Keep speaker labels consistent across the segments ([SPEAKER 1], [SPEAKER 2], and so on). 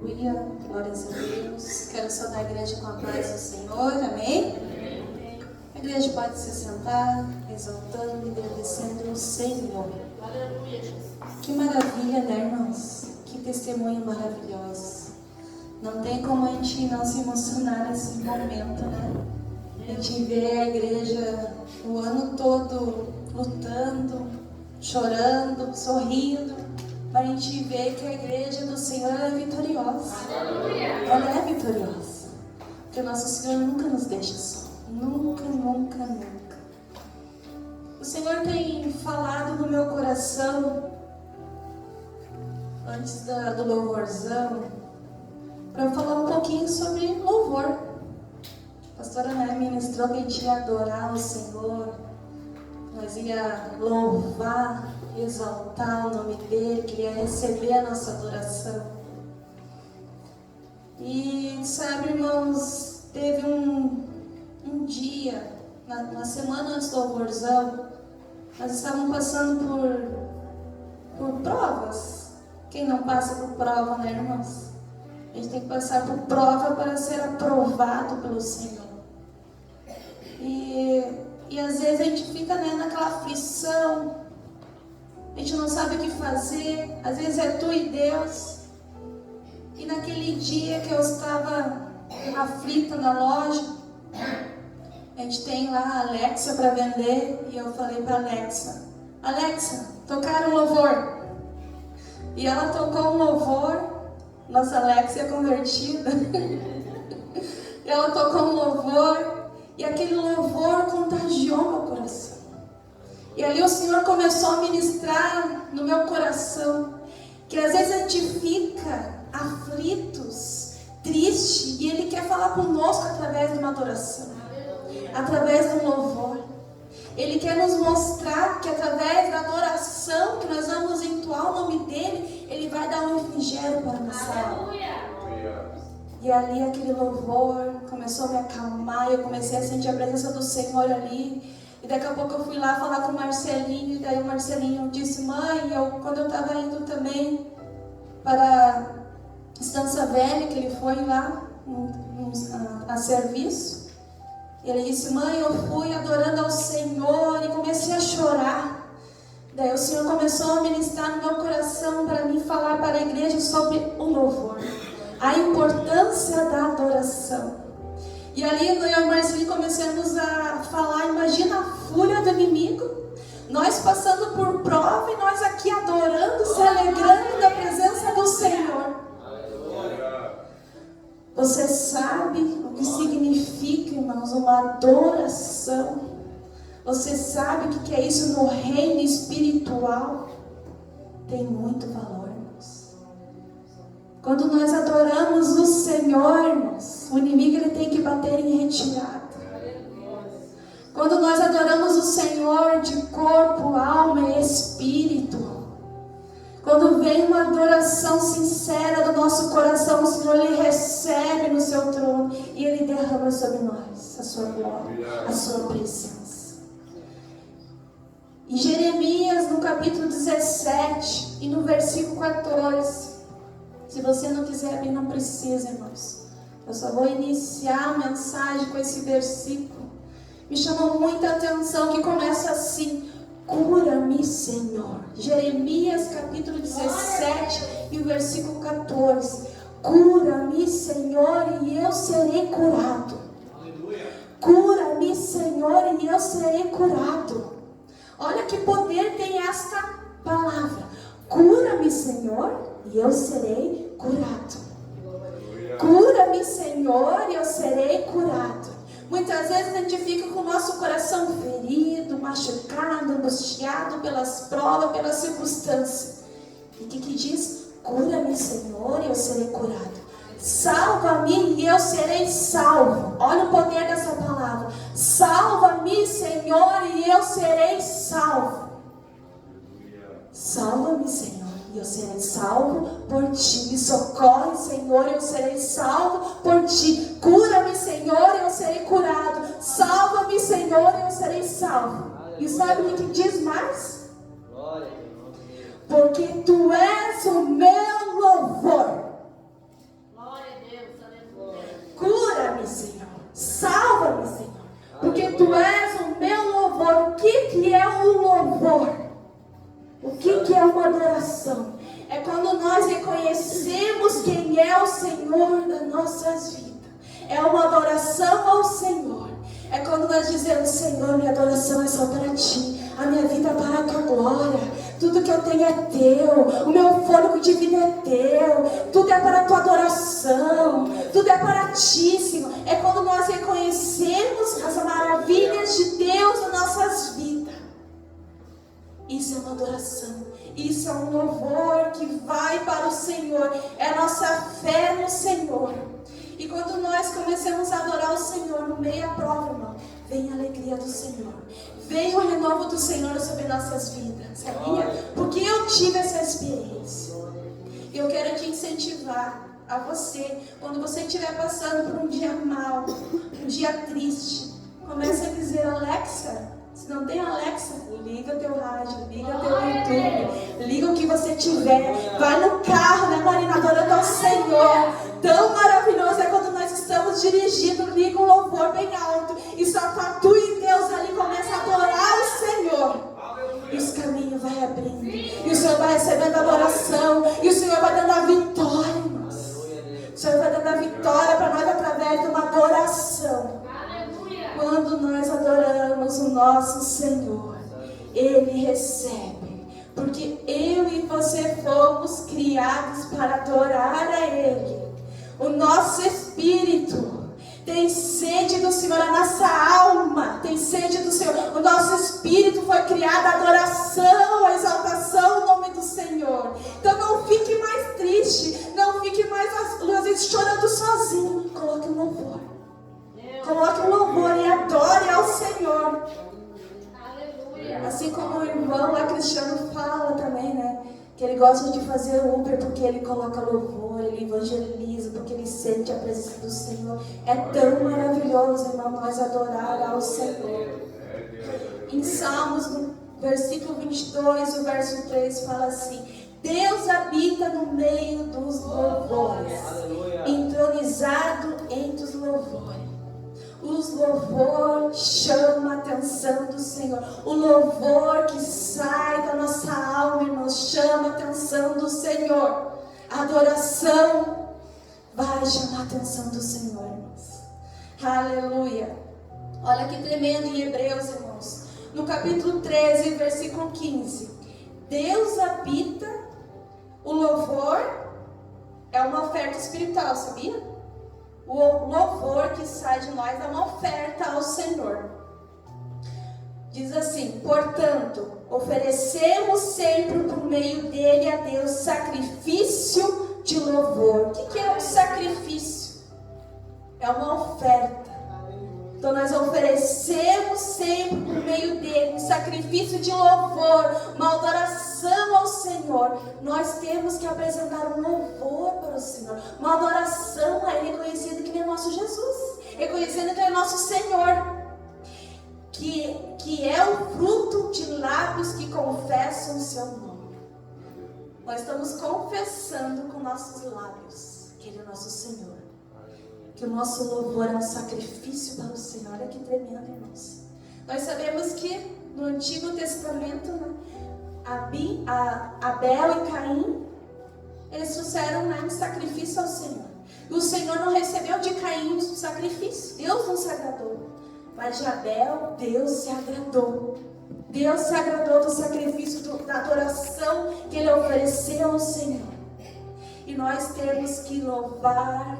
[SPEAKER 1] Aleluia, glórias a Deus. Quero saudar a igreja com a paz do Senhor, amém? A igreja pode se sentar, exaltando e agradecendo o Senhor. Que maravilha, né, irmãos? Que testemunho maravilhoso. Não tem como a gente não se emocionar nesse momento, né? A gente vê a igreja o ano todo lutando, chorando, sorrindo. Mas a gente vê que a igreja do Senhor é vitoriosa. Ela é vitoriosa. Porque o nosso Senhor nunca nos deixa só. Nunca, nunca, nunca. O Senhor tem falado no meu coração, antes do louvorzão, para eu falar um pouquinho sobre louvor. A pastora Ana ministrou que a gente ia adorar o Senhor. Nós ia louvar, exaltar o nome dele, que ia receber a nossa adoração. E sabe, irmãos, teve um dia, na semana antes do louvorzão, nós estávamos passando por provas. Quem não passa por prova, né, irmãos? A gente tem que passar por prova para ser aprovado pelo Senhor. E às vezes a gente fica, né, naquela aflição, a gente não sabe o que fazer, às vezes é tu e Deus. E naquele dia que eu estava aflita na loja, a gente tem lá a Alexa para vender, e eu falei para Alexa, tocar um louvor. E ela tocou um louvor, nossa Alexa é convertida, e ela tocou um louvor, e aquele louvor contagiou meu coração. E ali o Senhor começou a ministrar no meu coração, que às vezes a gente fica aflitos, triste, e Ele quer falar conosco através de uma adoração, através de um louvor. Ele quer nos mostrar que através da adoração que nós vamos entoar o nome dEle, Ele vai dar um refrigério para a nossa alma. E ali aquele louvor começou a me acalmar, eu comecei a sentir a presença do Senhor ali. E daqui a pouco eu fui lá falar com o Marcelinho, e daí o Marcelinho disse: mãe, quando eu estava indo também para Estância Velha, que ele foi lá a serviço, ele disse: mãe, eu fui adorando ao Senhor e comecei a chorar. Daí o Senhor começou a ministrar no meu coração para mim falar para a igreja sobre o louvor, a importância da adoração. E ali eu e o Marcelinho começamos a falar, imagina a fúria do inimigo, nós passando por prova e nós aqui adorando, se alegrando da presença do Senhor. Você sabe o que significa, irmãos, uma adoração? Você sabe o que é isso no reino espiritual? Tem muito valor, irmãos. Quando nós adoramos o Senhor, irmãos, o inimigo ele tem que bater em retirada. Quando nós adoramos o Senhor de corpo, alma e espírito, quando vem uma adoração sincera do nosso coração, o Senhor Ele recebe no seu trono e Ele derrama sobre nós a sua glória, a sua presença. Em Jeremias, no capítulo 17 e no versículo 14, se você não quiser abrir, não precisa, irmãos. Eu só vou iniciar a mensagem com esse versículo. Me chamou muita atenção que começa assim: cura-me, Senhor. Jeremias capítulo 17 e o versículo 14. Cura-me, Senhor, e eu serei curado. Cura-me, Senhor, e eu serei curado. Olha que poder tem esta palavra. Cura-me, Senhor, e eu serei curado. Cura-me, Senhor, e eu serei curado. Muitas vezes a gente fica com o nosso coração ferido, machucado, angustiado pelas provas, pelas circunstâncias. E o que diz? Cura-me, Senhor, e eu serei curado. Salva-me e eu serei salvo. Olha o poder dessa palavra. Salva-me, Senhor, e eu serei salvo. Salva-me, Senhor, e eu serei salvo por ti. Me socorre, Senhor, e eu serei salvo por ti. Cura-me, Senhor, e eu serei curado. Salva-me, Senhor, e eu serei salvo. E sabe o que diz mais? Porque tu és o meu louvor. Senhor das nossas vidas. É uma adoração ao Senhor. É quando nós dizemos: Senhor, minha adoração é só para Ti. A minha vida é para a Tua glória. Tudo que eu tenho é Teu. O meu fôlego de vida é Teu. Tudo é para a Tua adoração. Tudo é para Ti, Senhor. É quando nós reconhecemos as maravilhas de Deus nas nossas vidas. Isso é uma adoração. Isso é um louvor que vai para o Senhor. É a nossa fé no Senhor. E quando nós começamos a adorar o Senhor no meio da prova, irmão, vem a alegria do Senhor. Vem o renovo do Senhor sobre nossas vidas, sabia? Porque eu tive essa experiência. E eu quero te incentivar a você, quando você estiver passando por um dia mau, um dia triste, comece a dizer: Alexa, se não tem Alexa, liga o teu rádio, liga o teu YouTube, liga o que você tiver, vai no carro, né, Marina, adorando ao Senhor. Tão maravilhoso é quando nós estamos dirigindo, liga um louvor bem alto e só tá tu e Deus ali, começa a adorar o Senhor. E os caminhos vai abrindo, e o Senhor vai recebendo a adoração, e o Senhor vai dando a vitória, irmãos. O Senhor vai dando a vitória para nós através de uma adoração. Quando nós adoramos o nosso Senhor, Ele recebe. Porque eu e você fomos criados para adorar a Ele. O nosso espírito tem sede do Senhor, a nossa alma tem sede do Senhor. O nosso espírito foi criado à adoração, à exaltação no nome do Senhor. Então não fique mais triste, não fique mais às vezes chorando sozinho. Coloque um louvor. Coloque um louvor e adore ao Senhor. Aleluia. Assim como o irmão lá Cristiano fala também, né? Que ele gosta de fazer Uber porque ele coloca louvor, ele evangeliza, porque ele sente a presença do Senhor. É tão maravilhoso, irmão, nós adorar ao Senhor. Em Salmos, no versículo 22, o verso 3 fala assim: Deus habita no meio dos louvores, entronizado entre os louvores. Os louvor chama a atenção do Senhor. O louvor que sai da nossa alma, irmãos, chama a atenção do Senhor. A adoração vai chamar a atenção do Senhor, irmãos. Aleluia. Olha que tremendo em Hebreus, irmãos. No capítulo 13, versículo 15. Deus habita, o louvor é uma oferta espiritual, sabia? O louvor que sai de nós é uma oferta ao Senhor. Diz assim: portanto, oferecemos sempre por meio dele a Deus sacrifício de louvor. O que é um sacrifício? É uma oferta. Então nós oferecemos sempre por meio dele um sacrifício de louvor, uma adoração ao Senhor. Nós temos que apresentar um louvor para o Senhor, uma adoração a Ele, reconhecendo que Ele é nosso Jesus, reconhecendo que Ele é nosso Senhor, que é o fruto de lábios que confessam o seu nome. Nós estamos confessando com nossos lábios que Ele é nosso Senhor. Que o nosso louvor é um sacrifício para o Senhor. Olha que tremendo, irmãos. Nós sabemos que no Antigo Testamento, né, Abel e Caim, eles trouxeram, né, um sacrifício ao Senhor. E o Senhor não recebeu de Caim um sacrifício. Deus não se agradou. Mas de Abel, Deus se agradou. Deus se agradou do sacrifício, da adoração que ele ofereceu ao Senhor. E nós temos que louvar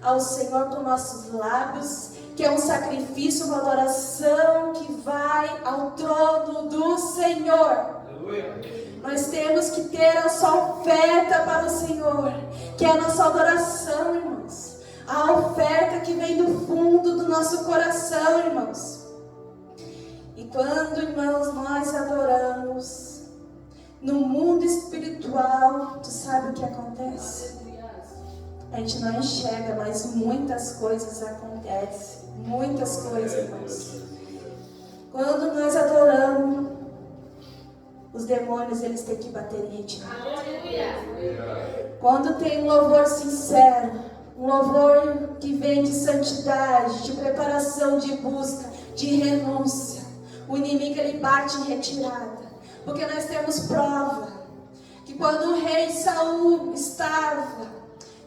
[SPEAKER 1] ao Senhor com nossos lábios, que é um sacrifício, uma adoração que vai ao trono do Senhor. Aleluia. Nós temos que ter a sua oferta para o Senhor, que é a nossa adoração, irmãos. A oferta que vem do fundo do nosso coração, irmãos. E quando, irmãos, nós adoramos no mundo espiritual, tu sabe o que acontece? A gente não enxerga, mas muitas coisas acontecem. Muitas coisas, irmãos. Quando nós adoramos, os demônios, eles têm que bater em retirada. Quando tem um louvor sincero, um louvor que vem de santidade, de preparação, de busca, de renúncia, o inimigo, ele bate em retirada. Porque nós temos prova que quando o rei Saul estava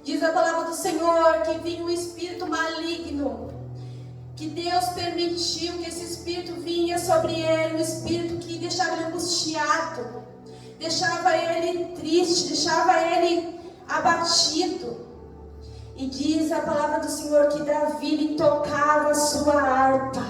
[SPEAKER 1] Diz a palavra do Senhor que vinha um espírito maligno, que Deus permitiu que esse espírito vinha sobre ele, um espírito que deixava ele angustiado, deixava ele triste, deixava ele abatido. E diz a palavra do Senhor que Davi lhe tocava a sua harpa.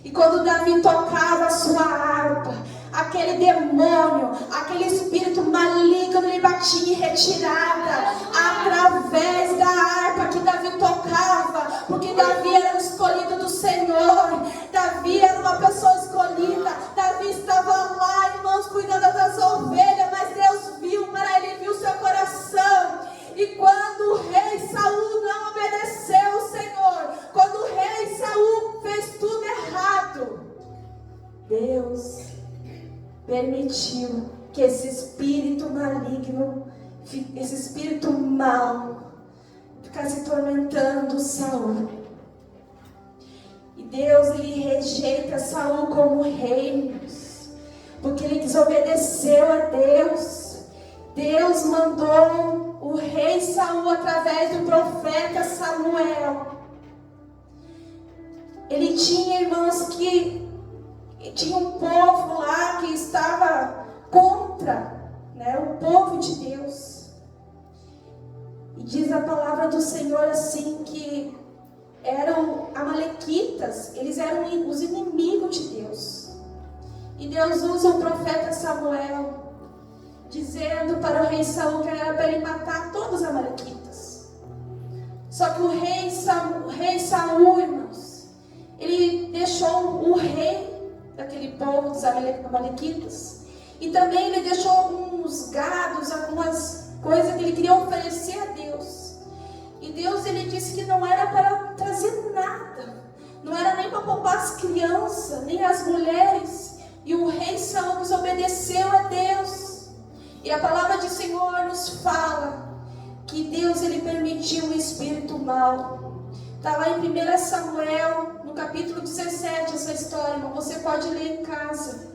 [SPEAKER 1] E quando Davi tocava a sua harpa, aquele demônio, aquele espírito maligno, ele batia em retirada através da harpa que Davi tocava, porque Davi era o escolhido do Senhor. Davi era uma pessoa escolhida. Davi estava lá, irmãos, cuidando das ovelhas, mas Deus viu para ele, viu seu coração. E quando o rei Saul não obedeceu ao Senhor, quando o rei Saul fez tudo errado, Deus permitiu que esse espírito maligno, esse espírito mau, ficasse tormentando Saul. E Deus, ele rejeita Saul como rei, porque ele desobedeceu a Deus. Deus mandou o rei Saul através do profeta Samuel. Ele tinha, irmãos, que tinha um povo lá que estava contra, o povo de Deus. E diz a palavra do Senhor assim, que eram amalequitas, eles eram os inimigos de Deus. E Deus usa o profeta Samuel, dizendo para o rei Saul que era para ele matar todos os amalequitas. Só que o rei Saul, irmãos, ele deixou o rei daquele povo dos amalequitas, e também ele deixou alguns gados, algumas coisas que ele queria oferecer a Deus. E Deus, ele disse que não era para trazer nada, não era nem para poupar as crianças, nem as mulheres. E o rei Saul desobedeceu a Deus. E a palavra do Senhor nos fala que Deus, ele permitiu um espírito mau. Está lá em 1 Samuel, no capítulo 17, essa história, irmão. Você pode ler em casa.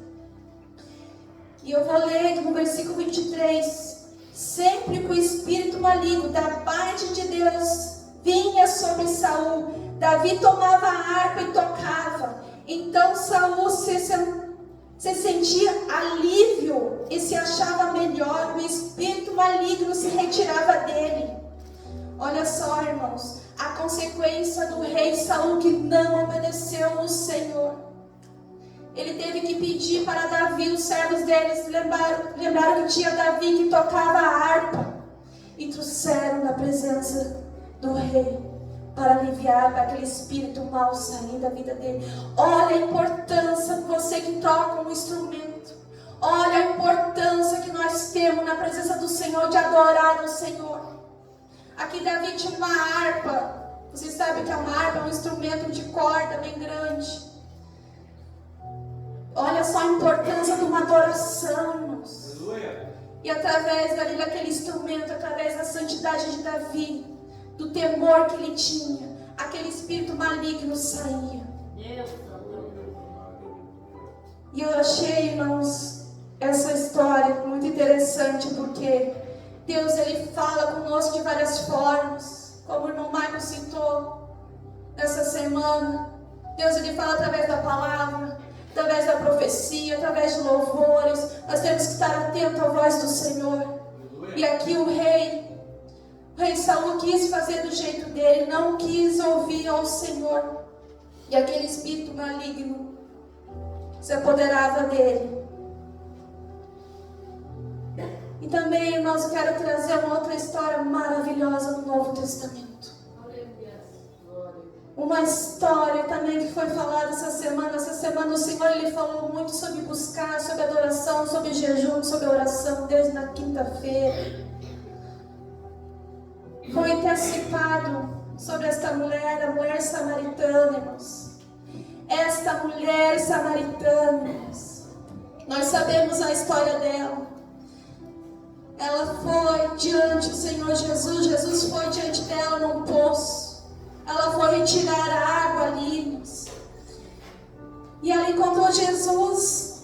[SPEAKER 1] E eu vou ler aqui no versículo 23. Sempre que o espírito maligno da parte de Deus vinha sobre Saul, Davi tomava a harpa e tocava. Então Saul se sentia alívio e se achava melhor. O espírito maligno se retirava dele. Olha só, irmãos, a consequência do rei Saul que não obedeceu ao Senhor. Ele teve que pedir para Davi, os servos deles lembraram que tinha Davi que tocava a harpa, e trouxeram na presença do rei para aliviar aquele espírito mau sair da vida dele. Olha a importância de você que toca um instrumento. Olha a importância que nós temos na presença do Senhor, de adorar o Senhor. Aqui Davi tinha uma harpa. Vocês sabem que uma harpa é um instrumento de corda bem grande. Olha só a importância de uma adoração, irmãos. E através daquele instrumento, através da santidade de Davi, do temor que ele tinha, aquele espírito maligno saía. E eu achei, irmãos, essa história muito interessante, porque Deus, ele fala conosco de várias formas, como o irmão Marcos citou nessa semana. Deus, ele fala através da palavra, através da profecia, através de louvores. Nós temos que estar atentos à voz do Senhor. E aqui o rei Saul quis fazer do jeito dele, não quis ouvir ao Senhor. E aquele espírito maligno se apoderava dele. E também, irmãos, eu quero trazer uma outra história maravilhosa no Novo Testamento. Uma história também que foi falada essa semana. Essa semana o Senhor, ele falou muito sobre buscar, sobre adoração, sobre jejum, sobre oração, desde na quinta-feira. Foi antecipado sobre esta mulher, a mulher samaritana, irmãos. Esta mulher samaritana, irmãos, nós sabemos a história dela. Ela foi diante do Senhor Jesus. Jesus foi diante dela num poço. Ela foi retirar a água ali, irmãos. E ela encontrou Jesus.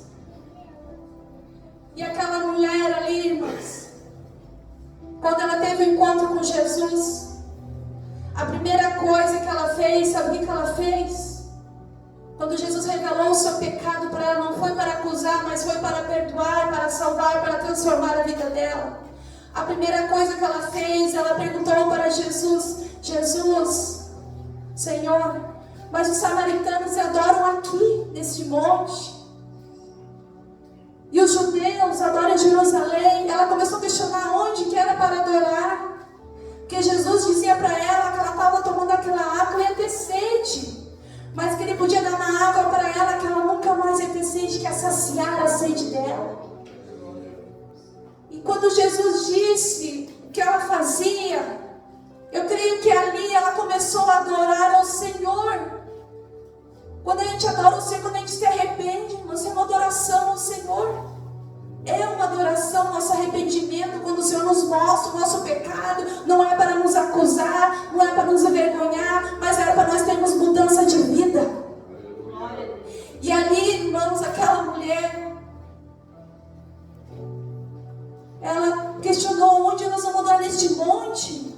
[SPEAKER 1] E aquela mulher ali, irmãos, quando ela teve um encontro com Jesus, fez? Sabe o que ela fez? Quando Jesus revelou o seu pecado para ela, não foi para acusar, mas foi para perdoar, para salvar, para transformar a vida dela. A primeira coisa que ela fez, ela perguntou para Jesus: Jesus, Senhor, mas os samaritanos adoram aqui, neste monte, e os judeus adoram em Jerusalém. Ela começou a questionar onde que era para adorar, porque Jesus dizia para ela que ela estava tomando aquela água e ia ter sede, mas que ele podia dar uma água para ela que ela nunca mais ia ter sede, que ia saciar a sede dela. E quando Jesus disse o que ela fazia, eu creio que ali ela começou a adorar ao Senhor. Quando a gente adora o Senhor, quando a gente se arrepende, isso é uma adoração ao Senhor. É uma adoração, nosso arrependimento, quando o Senhor nos mostra o nosso pecado, não é para nos acusar, não é para nos envergonhar, mas é para nós termos mudança de vida. E ali, irmãos, aquela mulher, ela questionou: onde nós vamos adorar neste monte?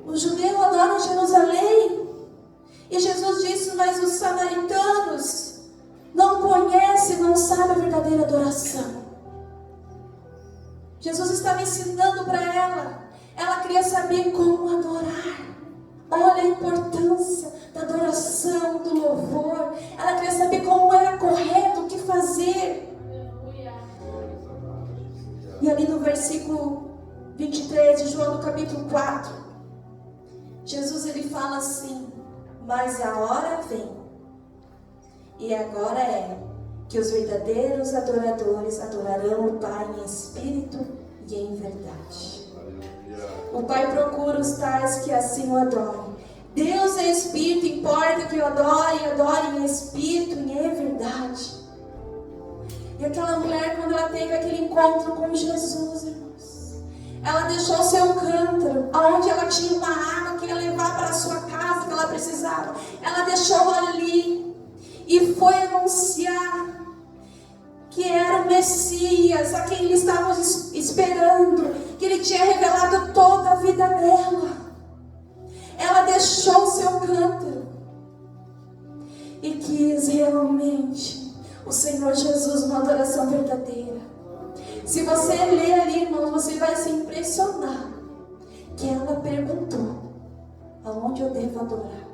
[SPEAKER 1] Os judeus adoram em Jerusalém. E Jesus disse: mas os samaritanos não conhecem, não sabem a verdadeira adoração. Jesus estava ensinando para ela. Ela queria saber como adorar. Olha a importância da adoração, do louvor. Ela queria saber como era correto, o que fazer. E ali no versículo 23 de João, no capítulo 4, Jesus ele fala assim: mas a hora vem, e agora é, que os verdadeiros adoradores adorarão o Pai em espírito e em verdade. O Pai procura os tais que assim o adorem. Deus é espírito, importa que o adore em espírito e em verdade. E aquela mulher, quando ela teve aquele encontro com Jesus, irmãos, ela deixou o seu cântaro, aonde ela tinha uma água que ia levar para a sua casa, que ela precisava. Ela deixou ali e foi anunciar que era o Messias, a quem eles estavam esperando, que ele tinha revelado toda a vida dela. Ela deixou o seu cântaro e quis realmente o Senhor Jesus, uma adoração verdadeira. Se você ler ali, irmãos, você vai se impressionar que ela perguntou: aonde eu devo adorar?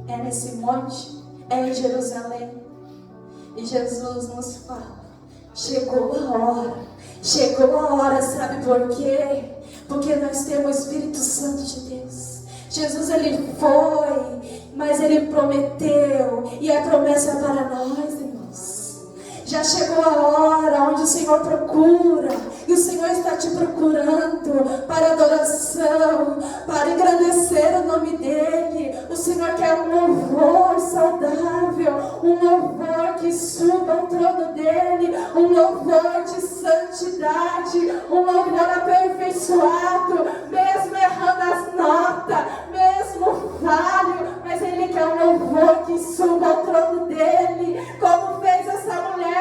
[SPEAKER 1] É nesse monte? É em Jerusalém? E Jesus nos fala: chegou a hora, sabe por quê? Porque nós temos o Espírito Santo de Deus. Jesus ele foi, mas ele prometeu, e a promessa é para nós, irmãos. Já chegou a hora onde o Senhor procura, e o Senhor está te procurando para adoração, para engrandecer o nome dEle. O Senhor quer um louvor saudável, um louvor que suba ao trono dEle, um louvor de santidade, um louvor aperfeiçoado, mesmo errando as notas, mesmo falho, mas Ele quer um louvor que suba ao trono dEle, como fez essa mulher.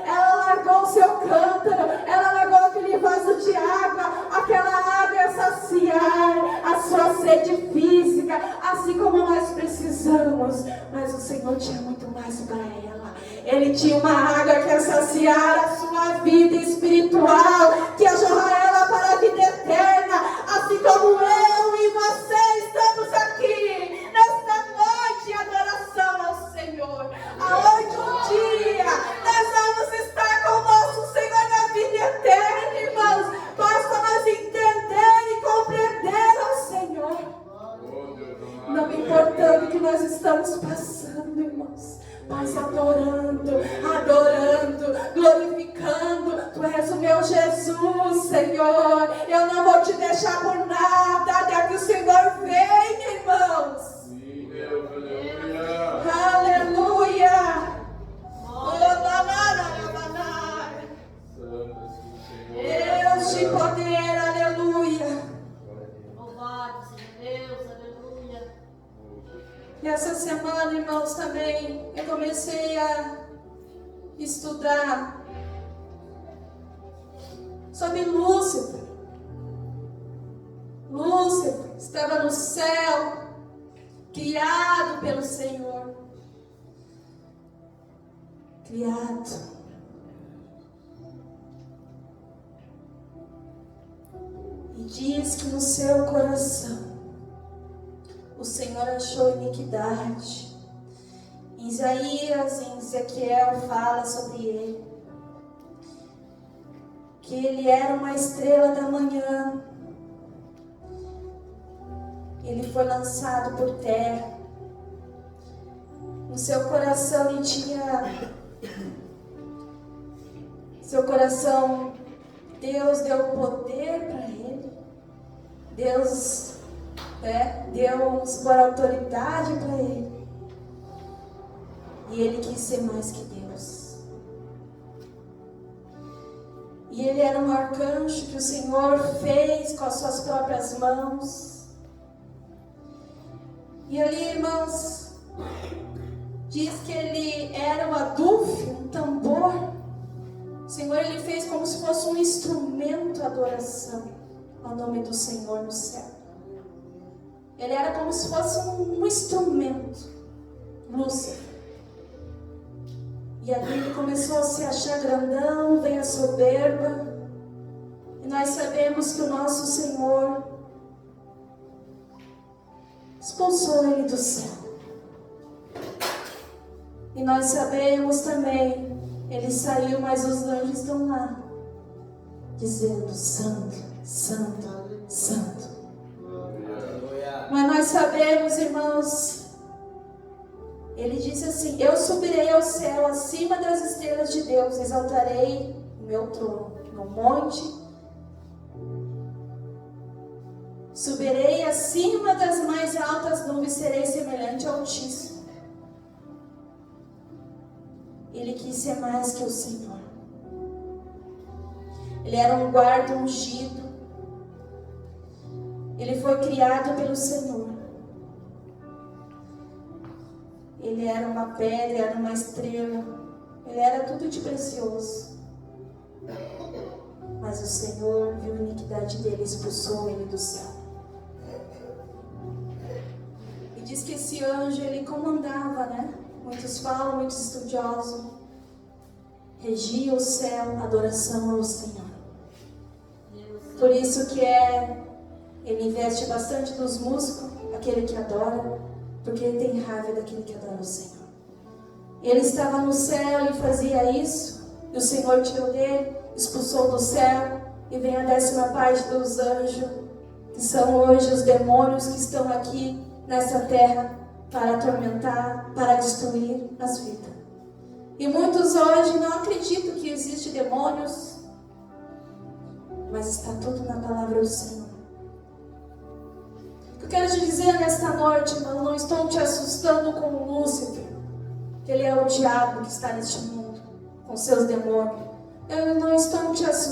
[SPEAKER 1] Ela largou o seu cântaro, ela largou aquele vaso de água, aquela água ia saciar a sua sede física, assim como nós precisamos, mas o Senhor tinha muito mais para ela. Ele tinha uma água que ia saciar a sua vida espiritual, que ia jorrar ela para a vida eterna, assim como eu e você estamos aqui nesta noite em adoração ao Senhor, aonde um dia nós vamos estar com o nosso Senhor na vida eterna, irmãos. Basta nós entender e compreender ao Senhor, não importando o que nós estamos passando, irmãos, mas adorando, glorificando. Tu és o meu Jesus, Senhor. Eu não vou te deixar por nada até que o Senhor venha, irmãos.
[SPEAKER 2] Sim, Deus, aleluia.
[SPEAKER 1] Aleluia. Deus de poder, aleluia.
[SPEAKER 3] Louvado seja Deus, aleluia.
[SPEAKER 1] E essa semana, irmãos, também eu comecei a estudar sobre Lúcifer. Lúcifer estava no céu, criado pelo Senhor. Criado. E diz que no seu coração o Senhor achou iniquidade. Em Isaías, em Ezequiel fala sobre ele, que ele era uma estrela da manhã. Ele foi lançado por terra. No seu coração ele tinha... Seu coração, Deus deu poder para ele. Deus deu por autoridade para ele. E ele quis ser mais que Deus. E ele era um arcanjo que o Senhor fez com as suas próprias mãos. E ali, irmãos, diz que ele era um adufe, um tambor. O Senhor, ele fez como se fosse um instrumento de adoração ao nome do Senhor no céu. Ele era como se fosse um instrumento, Lúcifer. E ali ele começou a se achar grandão, veio a soberba. E nós sabemos que o nosso Senhor expulsou ele do céu. E nós sabemos também, ele saiu, mas os anjos estão lá, dizendo: Santo, Santo, Santo. Mas nós sabemos, irmãos, ele disse assim: eu subirei ao céu, acima das estrelas de Deus, exaltarei o meu trono no monte, subirei acima das mais altas nuvens, serei semelhante ao Altíssimo. Ele quis ser mais que o Senhor. Ele era um guarda ungido. Ele foi criado pelo Senhor. Ele era uma pedra, era uma estrela. Ele era tudo de precioso. Mas o Senhor viu a iniquidade dele e expulsou ele do céu. E diz que esse anjo, ele comandava, né? Muitos falam, muitos estudiosos, regia o céu, adoração ao Senhor. Por isso que ele investe bastante nos músicos, aquele que adora, porque ele tem raiva daquele que adora o Senhor. Ele estava no céu e fazia isso, e o Senhor tirou dele, expulsou do céu, e vem a 10ª parte dos anjos, que são hoje os demônios que estão aqui nessa terra, para atormentar, para destruir as vidas. E muitos hoje não acreditam que existe demônios, mas está tudo na palavra do Senhor. O que eu quero te dizer nesta noite, irmão, não estou te assustando com o Lúcifer, que ele é o diabo que está neste mundo, com seus demônios. Eu não estou te assustando